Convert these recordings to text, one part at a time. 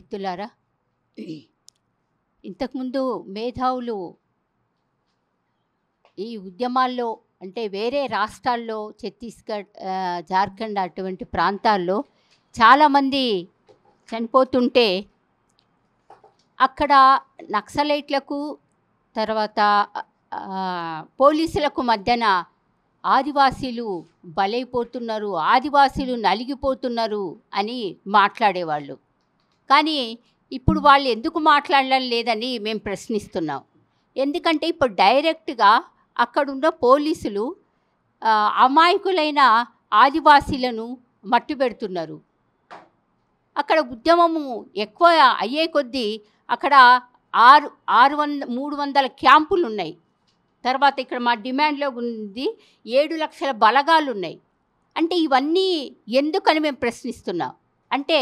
మిత్రులారా, ఇంతకుముందు మేధావులు ఈ ఉద్యమాల్లో అంటే వేరే రాష్ట్రాల్లో ఛత్తీస్గఢ్, జార్ఖండ్ అటువంటి ప్రాంతాల్లో చాలామంది చనిపోతుంటే అక్కడ నక్సలైట్లకు తర్వాత పోలీసులకు మధ్యన ఆదివాసీలు బలైపోతున్నారు, ఆదివాసీలు నలిగిపోతున్నారు అని మాట్లాడేవాళ్ళు. కానీ ఇప్పుడు వాళ్ళు ఎందుకు మాట్లాడడం లేదని మేము ప్రశ్నిస్తున్నాం. ఎందుకంటే ఇప్పుడు డైరెక్ట్గా అక్కడున్న పోలీసులు అమాయకులైన ఆదివాసీలను మట్టుబెడుతున్నారు. అక్కడ ఉద్యమము ఎక్కువ అయ్యే కొద్దీ అక్కడ 300 క్యాంపులు ఉన్నాయి. తర్వాత ఇక్కడ మా డిమాండ్లో ఉంది 7 లక్షల బలగాలు ఉన్నాయి. అంటే ఇవన్నీ ఎందుకని మేము ప్రశ్నిస్తున్నాం అంటే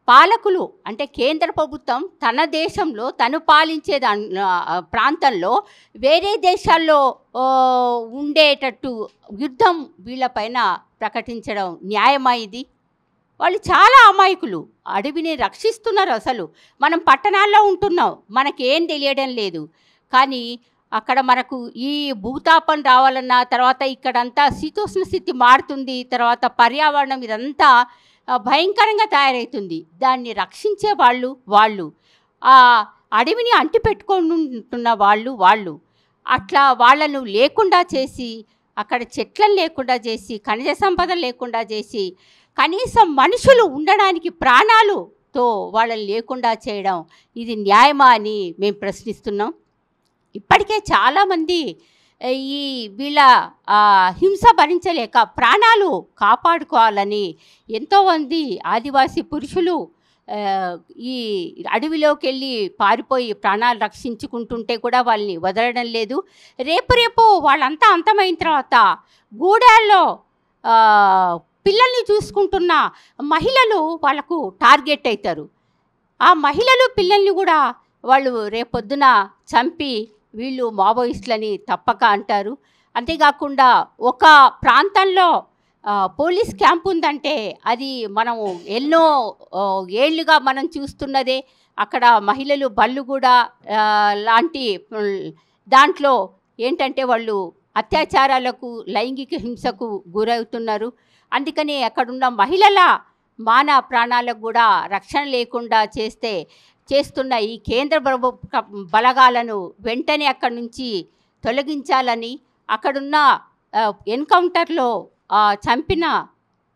పాలకులు అంటే కేంద్ర ప్రభుత్వం తన దేశంలో తను పాలించే ప్రాంతంలో వేరే దేశాల్లో ఉండేటట్టు యుద్ధం వీళ్ళపైన ప్రకటించడం న్యాయమా? ఇది వాళ్ళు చాలా అమాయకులు, అడవిని రక్షిస్తున్నారు. అసలు మనం పట్టణాల్లో ఉంటున్నాం, మనకేం తెలియడం లేదు. కానీ అక్కడ మనకు ఈ భూతాపం రావాలన్నా తర్వాత ఇక్కడంతా శీతోష్ణ స్థితి మారుతుంది, తర్వాత పర్యావరణం ఇదంతా భయంకరంగా తయారవుతుంది. దాన్ని రక్షించే వాళ్ళు ఆ అడవిని అంటిపెట్టుకుంటున్న వాళ్ళు అట్లా వాళ్ళను లేకుండా చేసి అక్కడ చెట్లను లేకుండా చేసి ఖనిజ సంపద లేకుండా చేసి కనీసం మనుషులు ఉండడానికి ప్రాణాలతో వాళ్ళని లేకుండా చేయడం ఇది న్యాయమా అని మేము ప్రశ్నిస్తున్నాం. ఇప్పటికే చాలామంది ఈ వీళ్ళ హింస భరించలేక ప్రాణాలు కాపాడుకోవాలని ఎంతోమంది ఆదివాసీ పురుషులు ఈ అడవిలోకి వెళ్ళి పారిపోయి ప్రాణాలు రక్షించుకుంటుంటే కూడా వాళ్ళని వదలడం లేదు. రేపు వాళ్ళంతా అంతమైన తర్వాత గూడాల్లో పిల్లల్ని చూసుకుంటున్న మహిళలు వాళ్ళకు టార్గెట్ అవుతారు. ఆ మహిళలు పిల్లల్ని కూడా వాళ్ళు రేపొద్దున చంపి వీళ్ళు మావోయిస్టులని తప్పక అంటారు. అంతేకాకుండా ఒక ప్రాంతంలో పోలీస్ క్యాంప్ ఉందంటే అది మనము ఎన్నో ఏళ్ళుగా మనం చూస్తున్నదే. అక్కడ మహిళలు బళ్ళు కూడా లాంటి దాంట్లో ఏంటంటే వాళ్ళు అత్యాచారాలకు లైంగిక హింసకు గురవుతున్నారు. అందుకని అక్కడున్న మహిళల మాన ప్రాణాలకు కూడా రక్షణ లేకుండా చేస్తున్న ఈ కేంద్ర ప్రభుత్వ బలగాలను వెంటనే అక్కడి నుంచి తొలగించాలని, అక్కడున్న ఎన్కౌంటర్లో చంపిన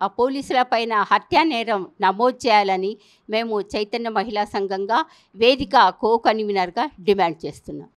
ఆ పోలీసులపైన హత్యా నేరం నమోదు చేయాలని మేము చైతన్య మహిళా సంఘంగా వేదిక కన్వీనర్గా డిమాండ్ చేస్తున్నాం.